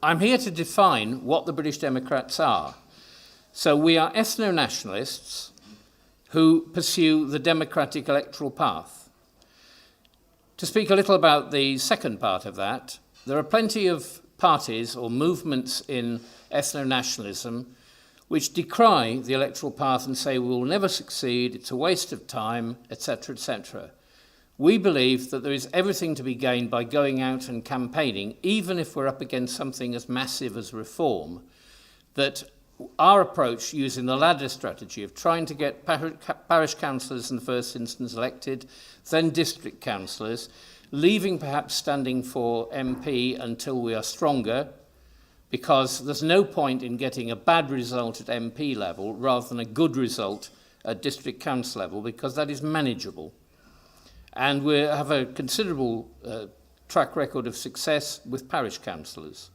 I'm here to define what the British Democrats are. So we are ethno-nationalists who pursue the democratic electoral path. To speak a little about the second part of that, there are plenty of parties or movements in ethno-nationalism which decry the electoral path and say we will never succeed, it's a waste of time, etc., etc. We believe that there is everything to be gained by going out and campaigning, even if we're up against something as massive as reform, that our approach using the ladder strategy of trying to get parish councillors in the first instance elected, then district councillors, leaving perhaps standing for MP until we are stronger, because there's no point in getting a bad result at MP level rather than a good result at district council level, because that is manageable. And we have a considerable track record of success with parish councillors.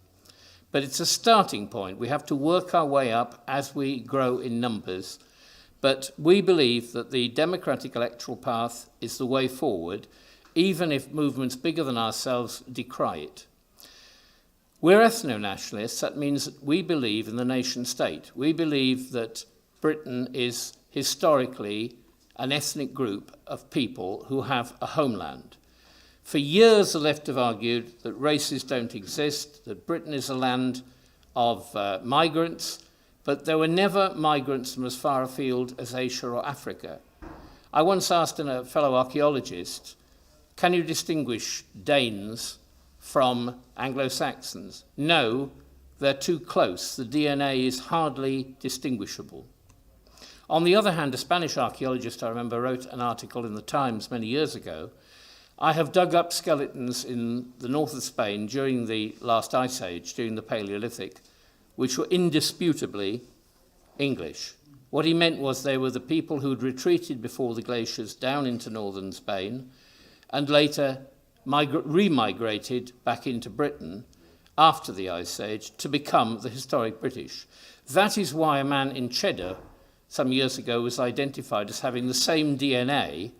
But it's a starting point. We have to work our way up as we grow in numbers. But we believe that the democratic electoral path is the way forward, even if movements bigger than ourselves decry it. We're ethno-nationalists. That means that we believe in the nation state. We believe that Britain is historically an ethnic group of people who have a homeland. For years, the left have argued that races don't exist, that Britain is a land of migrants, but there were never migrants from as far afield as Asia or Africa. I once asked a fellow archaeologist, can you distinguish Danes from Anglo-Saxons? No, they're too close. The DNA is hardly distinguishable. On the other hand, a Spanish archaeologist, I remember, wrote an article in the Times many years ago. I have dug up skeletons in the north of Spain during the last ice age, during the Paleolithic, which were indisputably English. What he meant was they were the people who'd retreated before the glaciers down into northern Spain and later remigrated back into Britain after the ice age to become the historic British. That is why a man in Cheddar some years ago was identified as having the same DNA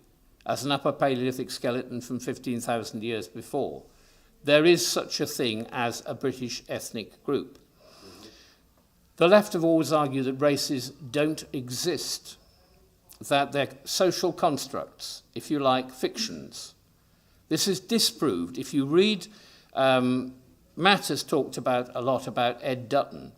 as an Upper Paleolithic skeleton from 15,000 years before. There is such a thing as a British ethnic group. The left have always argued that races don't exist, that they're social constructs, if you like, fictions. This is disproved. If you read, Matt has talked a lot about Ed Dutton.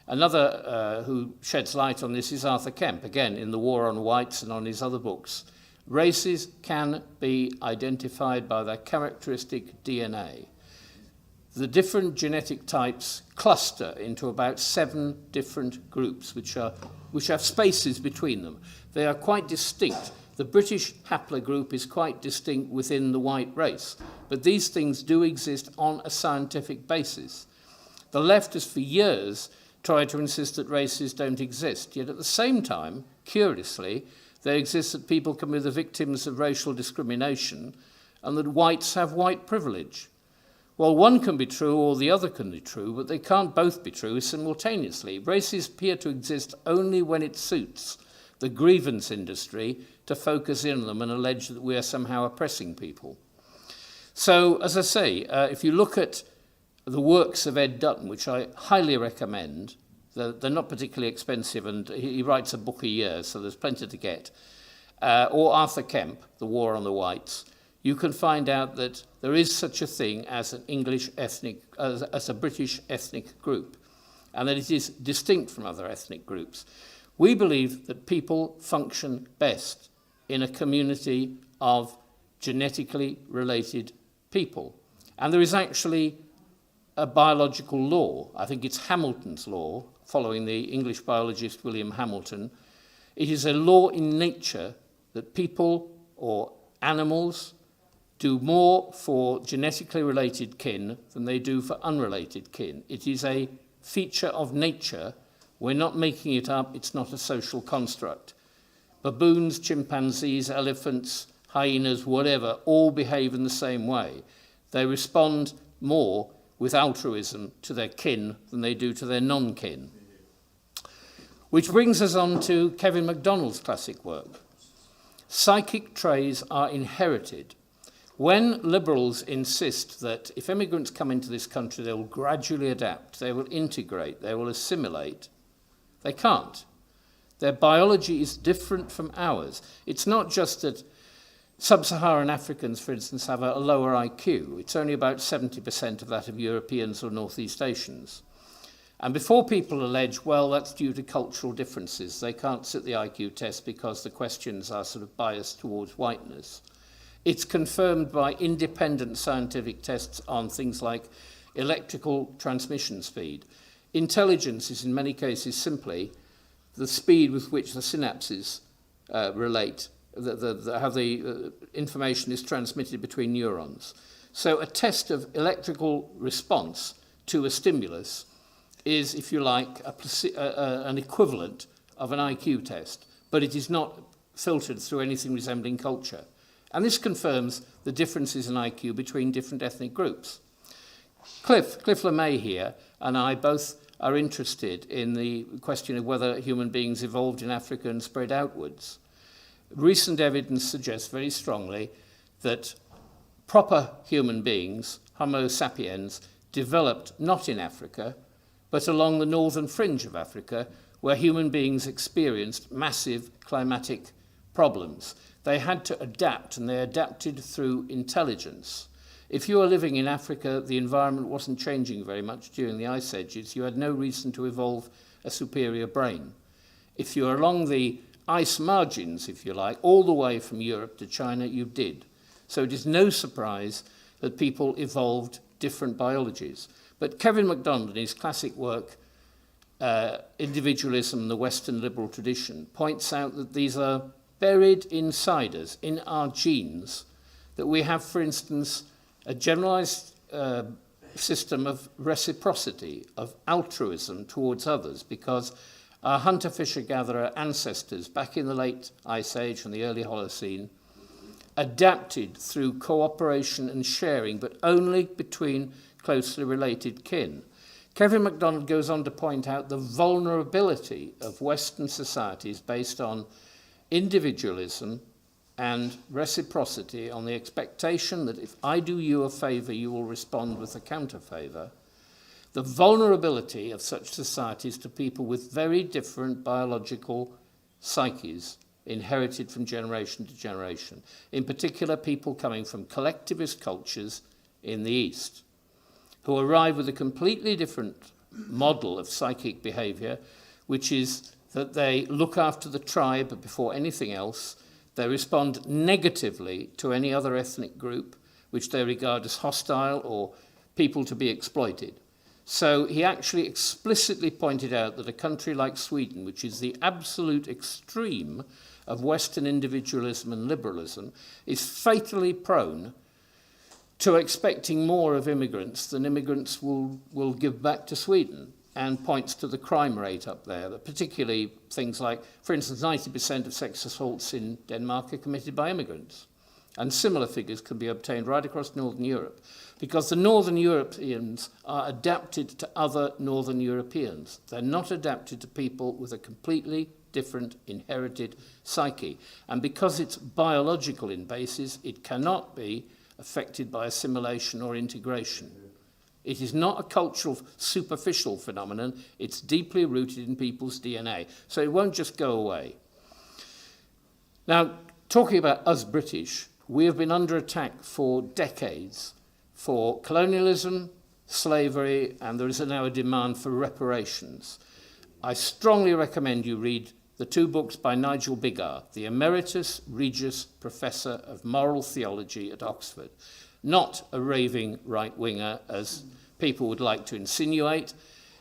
Another who sheds light on this is Arthur Kemp, again, in The War on Whites and on his other books. Races can be identified by their characteristic DNA. The different genetic types cluster into about 7 different groups, which have spaces between them. They are quite distinct. The British haplogroup is quite distinct within the white race, but these things do exist on a scientific basis. The left has for years tried to insist that races don't exist, yet at the same time, curiously, there exists that people can be the victims of racial discrimination and that whites have white privilege. Well, one can be true or the other can be true, but they can't both be true simultaneously. Races appear to exist only when it suits the grievance industry to focus in on them and allege that we are somehow oppressing people. So, as I say, if you look at the works of Ed Dutton, which I highly recommend, they're not particularly expensive, and he writes a book a year, so there's plenty to get, or Arthur Kemp, The War on the Whites, you can find out that there is such a thing as an English ethnic, as a British ethnic group, and that it is distinct from other ethnic groups. We believe that people function best in a community of genetically related people. And there is actually a biological law. I think it's Hamilton's law, following the English biologist William Hamilton. It is a law in nature that people or animals do more for genetically related kin than they do for unrelated kin. It is a feature of nature. We're not making it up. It's not a social construct. Baboons, chimpanzees, elephants, hyenas, whatever, all behave in the same way. They respond more with altruism to their kin than they do to their non-kin. Which brings us on to Kevin MacDonald's classic work. Psychic traits are inherited. When liberals insist that if immigrants come into this country, they will gradually adapt, they will integrate, they will assimilate, they can't. Their biology is different from ours. It's not just that sub-Saharan Africans, for instance, have a lower IQ. It's only about 70% of that of Europeans or Northeast Asians. And before people allege, well, that's due to cultural differences, they can't sit the IQ test because the questions are sort of biased towards whiteness, it's confirmed by independent scientific tests on things like electrical transmission speed. Intelligence is in many cases simply the speed with which the synapses relate, how the information is transmitted between neurons. So a test of electrical response to a stimulus is, if you like, an equivalent of an IQ test, but it is not filtered through anything resembling culture. And this confirms the differences in IQ between different ethnic groups. Cliff LeMay here and I both are interested in the question of whether human beings evolved in Africa and spread outwards. Recent evidence suggests very strongly that proper human beings, Homo sapiens, developed not in Africa, but along the northern fringe of Africa, where human beings experienced massive climatic problems. They had to adapt, and they adapted through intelligence. If you were living in Africa, the environment wasn't changing very much during the ice ages. You had no reason to evolve a superior brain. If you were along the ice margins, if you like, all the way from Europe to China, you did. So it is no surprise that people evolved different biologies. But Kevin MacDonald, in his classic work, Individualism and the Western Liberal Tradition, points out that these are buried inside us, in our genes, that we have, for instance, a generalized system of reciprocity, of altruism towards others, because our hunter-fisher-gatherer ancestors back in the late Ice Age and the early Holocene adapted through cooperation and sharing, but only between closely related kin. Kevin MacDonald goes on to point out the vulnerability of Western societies based on individualism and reciprocity, on the expectation that if I do you a favour, you will respond with a counter-favour. The vulnerability of such societies to people with very different biological psyches inherited from generation to generation, in particular people coming from collectivist cultures in the East, who arrive with a completely different model of psychic behaviour, which is that they look after the tribe before anything else. They respond negatively to any other ethnic group, which they regard as hostile or people to be exploited. So he actually explicitly pointed out that a country like Sweden, which is the absolute extreme of Western individualism and liberalism, is fatally prone to expecting more of immigrants than immigrants will give back to Sweden, and points to the crime rate up there, that particularly things like, for instance, 90% of sex assaults in Denmark are committed by immigrants. And similar figures can be obtained right across Northern Europe, because the Northern Europeans are adapted to other Northern Europeans. They're not adapted to people with a completely different inherited psyche. And because it's biological in basis, it cannot be affected by assimilation or integration. It is not a cultural, superficial phenomenon. It's deeply rooted in people's DNA. So it won't just go away. Now, talking about us British, we have been under attack for decades for colonialism, slavery, and there is now a demand for reparations. I strongly recommend you read the two books by Nigel Biggar, the Emeritus Regius Professor of Moral Theology at Oxford. Not a raving right-winger, as people would like to insinuate.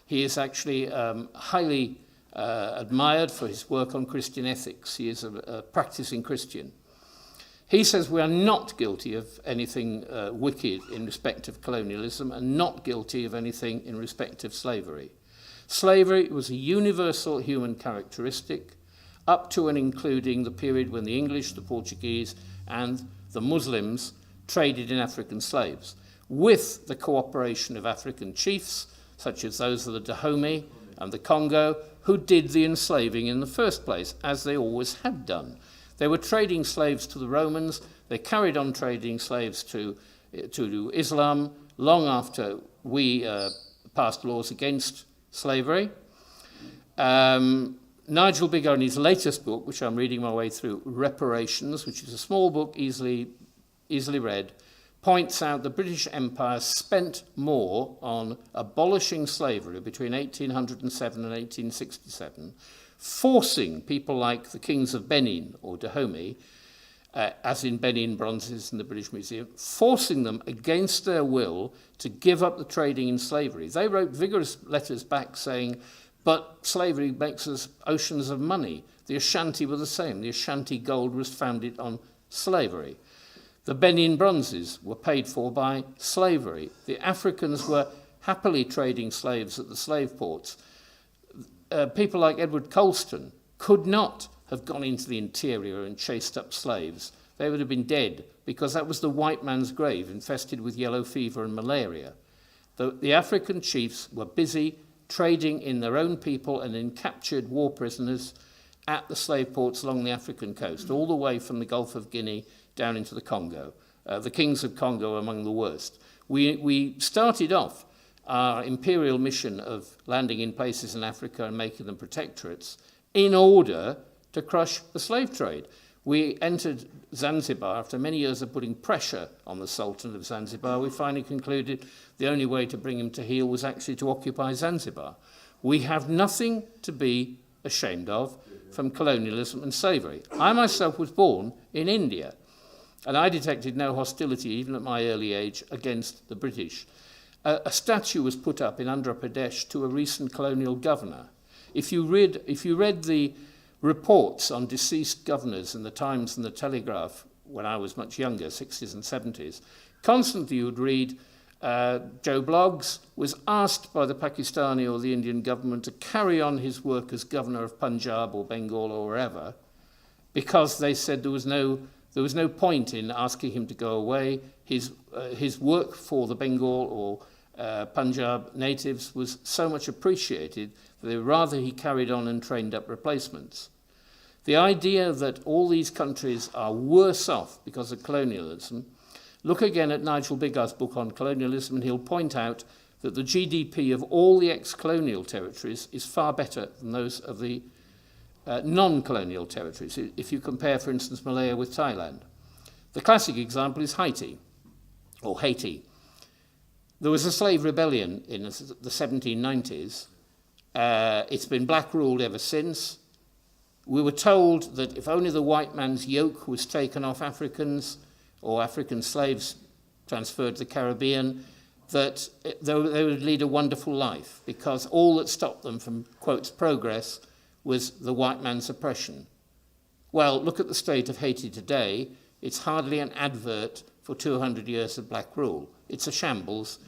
He is actually highly admired for his work on Christian ethics. He is a practicing Christian. He says we are not guilty of anything wicked in respect of colonialism and not guilty of anything in respect of slavery. Slavery was a universal human characteristic up to and including the period when the English, the Portuguese, and the Muslims traded in African slaves, with the cooperation of African chiefs, such as those of the Dahomey and the Congo, who did the enslaving in the first place, as they always had done. They were trading slaves to the Romans, They carried on trading slaves to Islam long after we passed laws against slavery. Nigel Biggar, in his latest book, which I'm reading my way through, Reparations, which is a small book, easily read, points out the British Empire spent more on abolishing slavery between 1807 and 1867, forcing people like the kings of Benin or Dahomey, as in Benin bronzes in the British Museum, forcing them against their will to give up the trading in slavery. They wrote vigorous letters back saying, but slavery makes us oceans of money. The Ashanti were the same. The Ashanti gold was founded on slavery. The Benin bronzes were paid for by slavery. The Africans were happily trading slaves at the slave ports. People like Edward Colston could not have gone into the interior and chased up slaves. They would have been dead, because that was the white man's grave, infested with yellow fever and malaria. The African chiefs were busy trading in their own people and in captured war prisoners at the slave ports along the African coast, all the way from the Gulf of Guinea down into the Congo. The kings of Congo are among the worst. We started off our imperial mission of landing in places in Africa and making them protectorates in order to crush the slave trade. We entered Zanzibar after many years of putting pressure on the Sultan of Zanzibar. We finally concluded the only way to bring him to heel was actually to occupy Zanzibar. We have nothing to be ashamed of from colonialism and slavery. I myself was born in India, and I detected no hostility, even at my early age, against the British. A statue was put up in Andhra Pradesh to a recent colonial governor. If you read the reports on deceased governors in the Times and the Telegraph when I was much younger, 60s and 70s, constantly you would read Joe Bloggs was asked by the Pakistani or the Indian government to carry on his work as governor of Punjab or Bengal or wherever, because they said there was no point in asking him to go away. His work for the Bengal or Punjab natives was so much appreciated that they would rather he carried on and trained up replacements. The idea that all these countries are worse off because of colonialism, look again at Nigel Biggar's book on colonialism, and he'll point out that the GDP of all the ex-colonial territories is far better than those of the non-colonial territories, if you compare, for instance, Malaya with Thailand. The classic example is Haiti, or Haiti. There was a slave rebellion in the 1790s. It's been black-ruled ever since. We were told that if only the white man's yoke was taken off Africans, or African slaves transferred to the Caribbean, that they would lead a wonderful life, because all that stopped them from, quotes, progress was the white man's oppression. Well, look at the state of Haiti today. It's hardly an advert for 200 years of black rule. It's a shambles.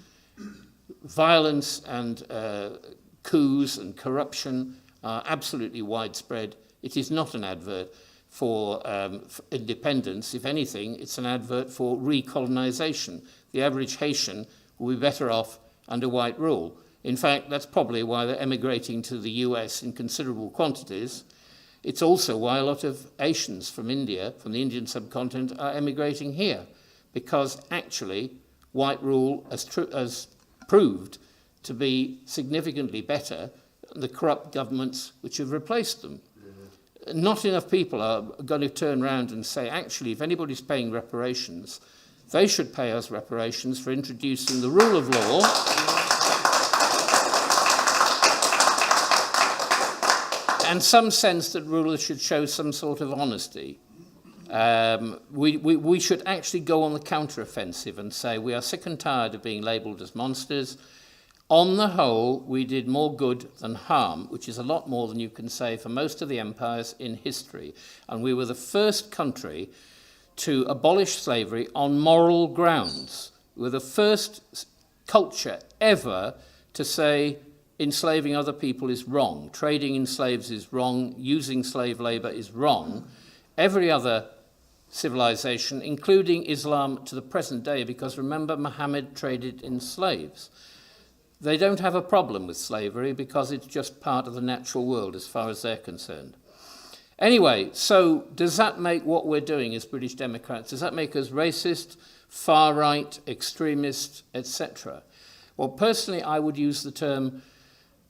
Violence and coups and corruption are absolutely widespread. It is not an advert for independence. If anything, it's an advert for recolonization. The average Haitian will be better off under white rule. In fact, that's probably why they're emigrating to the US in considerable quantities. It's also why a lot of Asians from India, from the Indian subcontinent, are emigrating here, because actually white rule has proved to be significantly better than the corrupt governments which have replaced them. Not enough people are going to turn around and say, actually, if anybody's paying reparations, they should pay us reparations for introducing the rule of law and some sense that rulers should show some sort of honesty. We should actually go on the counter-offensive and say we are sick and tired of being labelled as monsters. On the whole, we did more good than harm, which is a lot more than you can say for most of the empires in history. And we were the first country to abolish slavery on moral grounds. We were the first culture ever to say enslaving other people is wrong, trading in slaves is wrong, using slave labour is wrong. Every other civilization, including Islam to the present day, because remember, Muhammad traded in slaves. They don't have a problem with slavery because it's just part of the natural world as far as they're concerned. Anyway, so does that make what we're doing as British Democrats, does that make us racist, far-right, extremist, etc.? Well, personally, I would use the term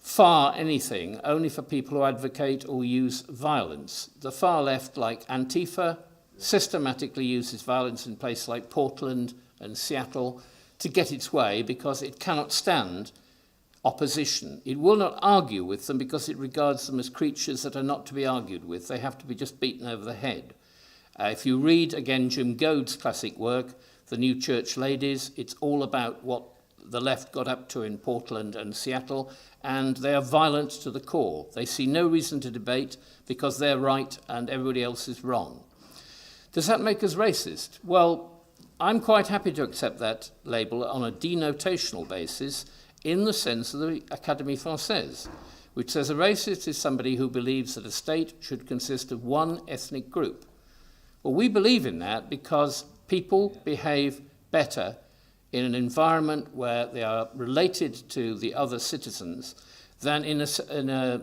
far anything only for people who advocate or use violence. The far left, like Antifa, systematically uses violence in places like Portland and Seattle to get its way because it cannot stand opposition. It will not argue with them because it regards them as creatures that are not to be argued with. They have to be just beaten over the head. If you read, again, Jim Goad's classic work, The New Church Ladies, it's all about what the left got up to in Portland and Seattle, and they are violent to the core. They see no reason to debate because they're right and everybody else is wrong. Does that make us racist? Well, I'm quite happy to accept that label on a denotational basis in the sense of the Académie Française, which says a racist is somebody who believes that a state should consist of one ethnic group. Well, we believe in that because people behave better in an environment where they are related to the other citizens than in a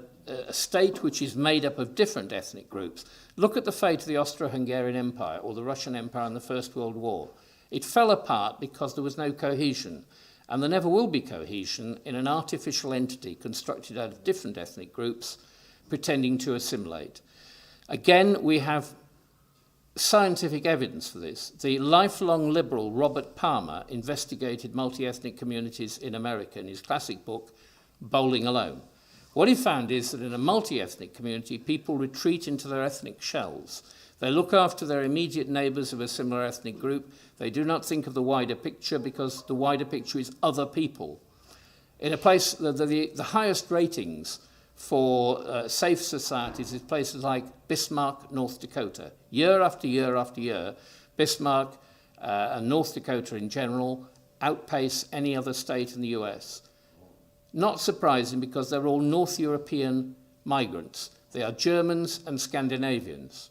state which is made up of different ethnic groups. Look at the fate of the Austro-Hungarian Empire or the Russian Empire in the First World War. It fell apart because there was no cohesion, and there never will be cohesion in an artificial entity constructed out of different ethnic groups pretending to assimilate. Again, we have scientific evidence for this. The lifelong liberal Robert Palmer investigated multi-ethnic communities in America in his classic book, Bowling Alone. What he found is that in a multi-ethnic community, people retreat into their ethnic shells. They look after their immediate neighbours of a similar ethnic group. They do not think of the wider picture because the wider picture is other people. In a place, the highest ratings for safe societies is places like Bismarck, North Dakota. Year after year after year, Bismarck and North Dakota in general outpace any other state in the US. Not surprising because they're all North European migrants. They are Germans and Scandinavians.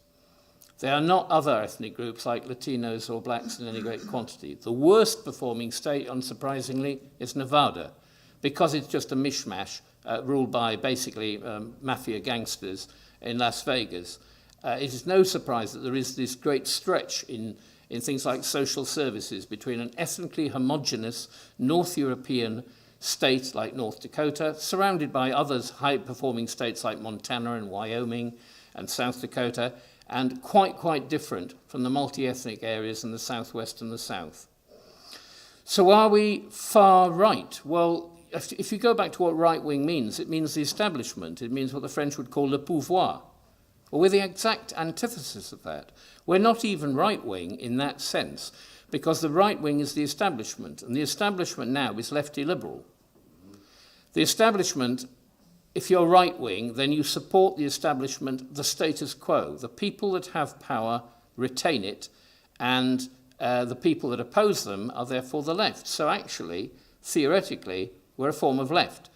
They are not other ethnic groups like Latinos or blacks in any great quantity. The worst performing state, unsurprisingly, is Nevada, because it's just a mishmash ruled by basically mafia gangsters in Las Vegas. It is no surprise that there is this great stretch in things like social services between an ethnically homogenous North European state like North Dakota, surrounded by others high-performing states like Montana and Wyoming and South Dakota, and quite different from the multi-ethnic areas in the Southwest and the South. So are we far right? Well, if you go back to what right-wing means, it means the establishment. It means what the French would call le pouvoir. Well, we're the exact antithesis of that. We're not even right-wing in that sense, because the right-wing is the establishment, and the establishment now is lefty liberal. The establishment, if you're right-wing, then you support the establishment, the status quo. The people that have power retain it, and the people that oppose them are therefore the left. So actually, theoretically, we're a form of left.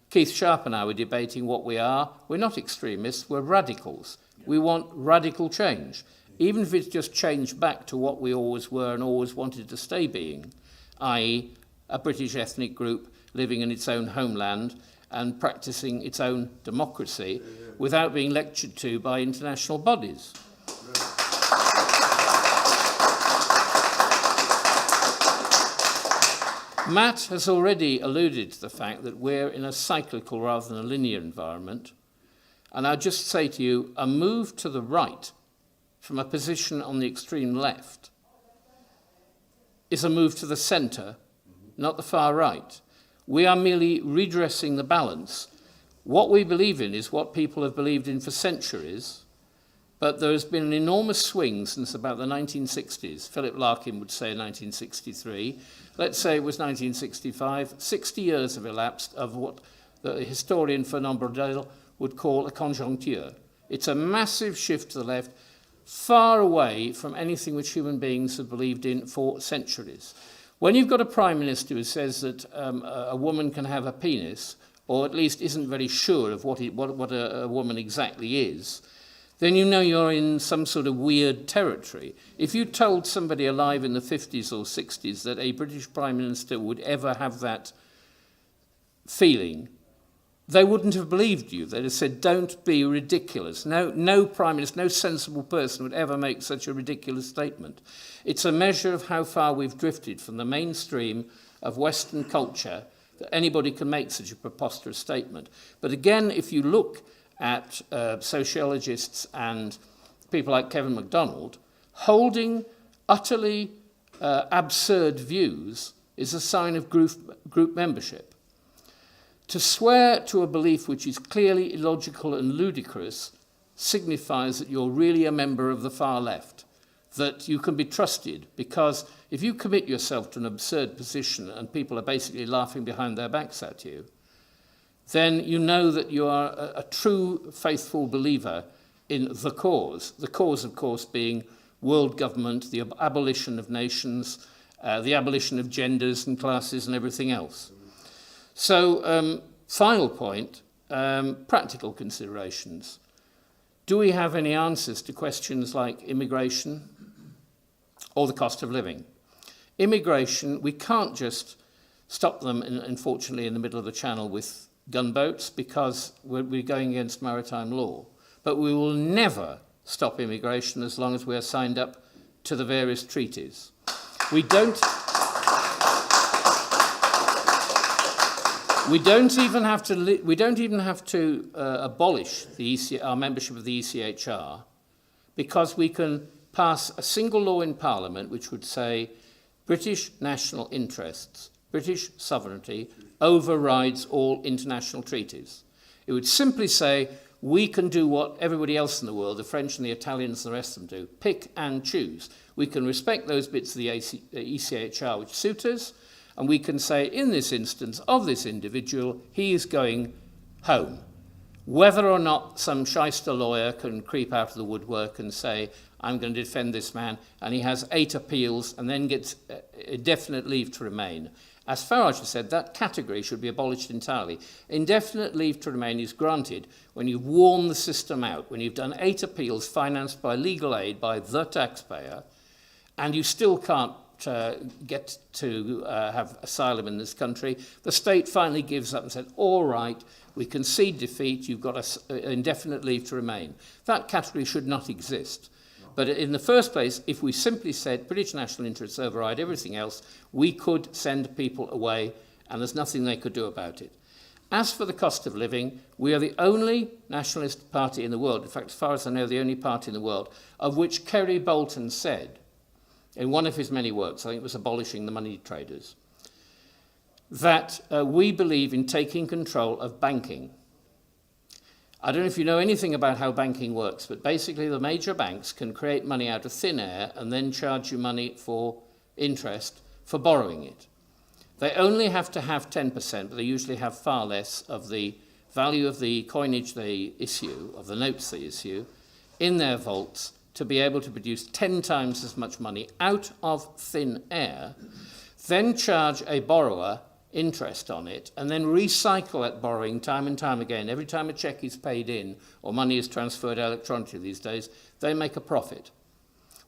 Keith Sharp and I were debating what we are. We're not extremists, we're radicals. We want radical change, even if it's just change back to what we always were and always wanted to stay being, i.e. a British ethnic group living in its own homeland and practicing its own democracy without being lectured to by international bodies. Matt has already alluded to the fact that we're in a cyclical rather than a linear environment. And I'll just say to you, a move to the right from a position on the extreme left is a move to the centre, not the far right. We are merely redressing the balance. What we believe in is what people have believed in for centuries, but there has been an enormous swing since about the 1960s. Philip Larkin would say 1963. Let's say it was 1965. 60 years have elapsed of what the historian Fernand Braudel would call a conjoncture. It's a massive shift to the left, far away from anything which human beings have believed in for centuries. When you've got a prime minister who says that a woman can have a penis, or at least isn't very sure of what a woman exactly is, then you know you're in some sort of weird territory. If you told somebody alive in the 50s or 60s that a British prime minister would ever have that feeling, they wouldn't have believed you. They'd have said, don't be ridiculous. No Prime Minister, no sensible person would ever make such a ridiculous statement. It's a measure of how far we've drifted from the mainstream of Western culture that anybody can make such a preposterous statement. But again, if you look at sociologists and people like Kevin MacDonald, holding utterly absurd views is a sign of group membership. To swear to a belief which is clearly illogical and ludicrous signifies that you're really a member of the far left, that you can be trusted, because if you commit yourself to an absurd position and people are basically laughing behind their backs at you, then you know that you are a true faithful believer in the cause, of course, being world government, the abolition of nations, the abolition of genders and classes and everything else. So, final point, practical considerations. Do we have any answers to questions like immigration or the cost of living? Immigration, we can't just stop them, unfortunately, in the middle of the channel with gunboats because we're going against maritime law. But we will never stop immigration as long as we are signed up to the various treaties. We don't even have to abolish our membership of the ECHR, because we can pass a single law in Parliament which would say British national interests, British sovereignty overrides all international treaties. It would simply say we can do what everybody else in the world, the French and the Italians and the rest of them do, pick and choose. We can respect those bits of the ECHR which suit us, and we can say, in this instance, of this individual, he is going home. Whether or not some shyster lawyer can creep out of the woodwork and say, I'm going to defend this man, and he has 8 appeals and then gets indefinite leave to remain. As Farage has said, that category should be abolished entirely. Indefinite leave to remain is granted when you've worn the system out, when you've done 8 appeals financed by legal aid by the taxpayer, and you still can't get to have asylum in this country. The state finally gives up and said, all right, we concede defeat, you've got indefinite leave to remain. That category should not exist. But in the first place, if we simply said British national interests override everything else, we could send people away and there's nothing they could do about it. As for the cost of living, we are the only nationalist party in the world, in fact, as far as I know, the only party in the world, of which Kerry Bolton said, in one of his many works, I think it was Abolishing the Money Traders, that we believe in taking control of banking. I don't know if you know anything about how banking works, but basically the major banks can create money out of thin air and then charge you money for interest for borrowing it. They only have to have 10%, but they usually have far less of the value of the coinage they issue, of the notes they issue, in their vaults to be able to produce 10 times as much money out of thin air, then charge a borrower interest on it, and then recycle that borrowing time and time again. Every time a cheque is paid in or money is transferred electronically these days, they make a profit.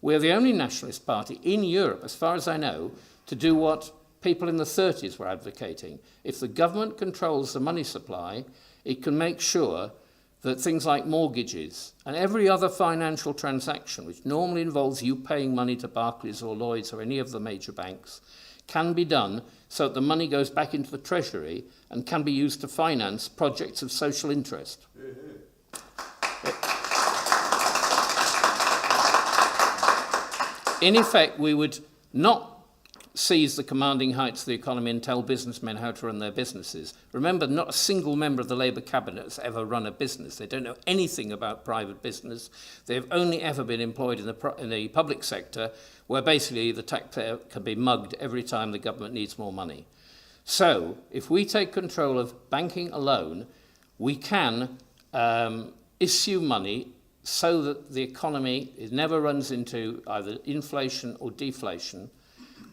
We're the only nationalist party in Europe, as far as I know, to do what people in the 30s were advocating. If the government controls the money supply, it can make sure that things like mortgages and every other financial transaction, which normally involves you paying money to Barclays or Lloyds or any of the major banks, can be done so that the money goes back into the Treasury and can be used to finance projects of social interest. In effect, we would not seize the commanding heights of the economy and tell businessmen how to run their businesses. Remember, not a single member of the Labour cabinet has ever run a business. They don't know anything about private business. They've only ever been employed in the public sector, where basically the taxpayer can be mugged every time the government needs more money. So, if we take control of banking alone, we can issue money so that the economy never runs into either inflation or deflation.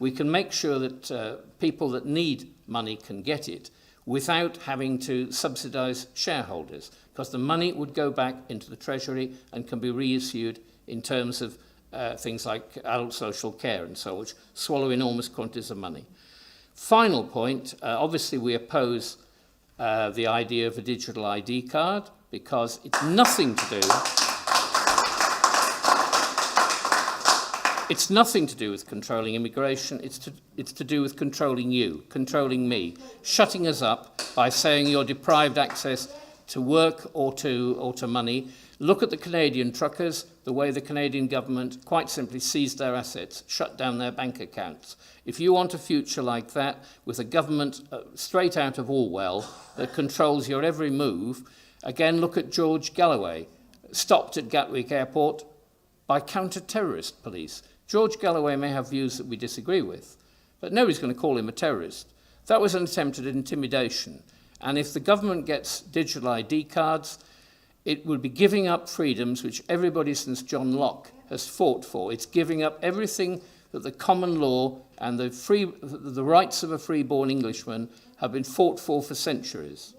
We can make sure that people that need money can get it without having to subsidise shareholders, because the money would go back into the Treasury and can be reissued in terms of things like adult social care and so on, which swallow enormous quantities of money. Final point, obviously we oppose the idea of a digital ID card, because it's nothing to do. It's nothing to do with controlling immigration. It's to do with controlling you, controlling me, shutting us up by saying you're deprived access to work or to money. Look at the Canadian truckers, the way the Canadian government quite simply seized their assets, shut down their bank accounts. If you want a future like that, with a government straight out of Orwell that controls your every move, again, look at George Galloway, stopped at Gatwick Airport by counter-terrorist police. George Galloway may have views that we disagree with, but nobody's going to call him a terrorist. That was an attempt at intimidation. And if the government gets digital ID cards, it will be giving up freedoms which everybody since John Locke has fought for. It's giving up everything that the common law and the rights of a freeborn Englishman have been fought for centuries.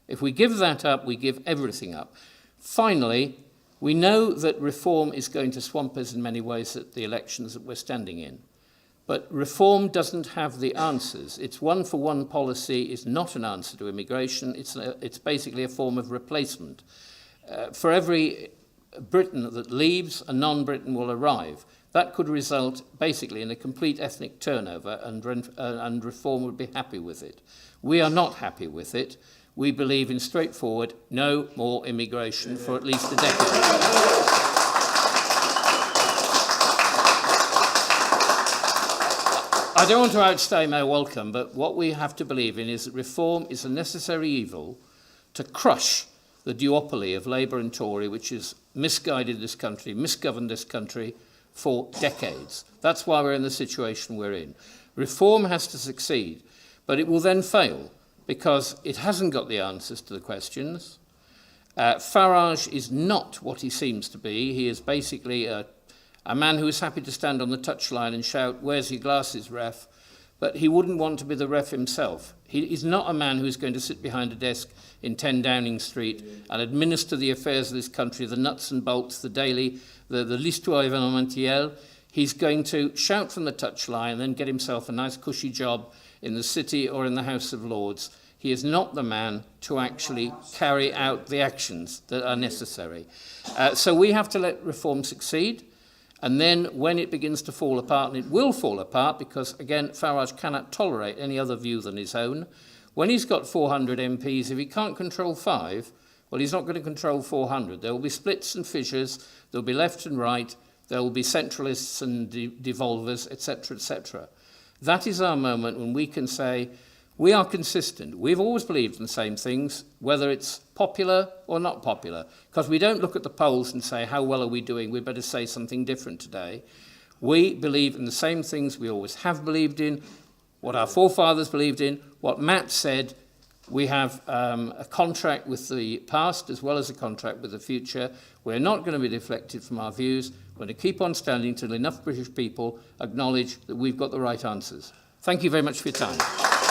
If we give that up, we give everything up. Finally, we know that reform is going to swamp us in many ways at the elections that we're standing in. But reform doesn't have the answers. Its one-for-one policy is not an answer to immigration. It's basically a form of replacement. For every Briton that leaves, a non-Briton will arrive. That could result basically in a complete ethnic turnover, and reform would be happy with it. We are not happy with it. We believe in straightforward, no more immigration for at least a decade. I don't want to outstay my welcome, but what we have to believe in is that reform is a necessary evil to crush the duopoly of Labour and Tory, which has misguided this country, misgoverned this country for decades. That's why we're in the situation we're in. Reform has to succeed, but it will then fail because it hasn't got the answers to the questions. Farage is not what he seems to be. He is basically a man who is happy to stand on the touchline and shout, "Where's your glasses, ref?" But he wouldn't want to be the ref himself. He's not a man who's going to sit behind a desk in 10 Downing Street and administer the affairs of this country, the nuts and bolts, the daily, the l'histoire événementielle. He's going to shout from the touchline and then get himself a nice cushy job in the City or in the House of Lords. He is not the man to actually carry out the actions that are necessary. So we have to let reform succeed. And then when it begins to fall apart, and it will fall apart because, again, Farage cannot tolerate any other view than his own. When he's got 400 MPs, if he can't control 5, well, he's not going to control 400. There will be splits and fissures. There will be left and right. There will be centralists and devolvers, etc., etc. That is our moment when we can say, we are consistent. We've always believed in the same things, whether it's popular or not popular, because we don't look at the polls and say, how well are we doing? We better say something different today. We believe in the same things we always have believed in, what our forefathers believed in, what Matt said. We have a contract with the past as well as a contract with the future. We're not going to be deflected from our views. We're going to keep on standing until enough British people acknowledge that we've got the right answers. Thank you very much for your time.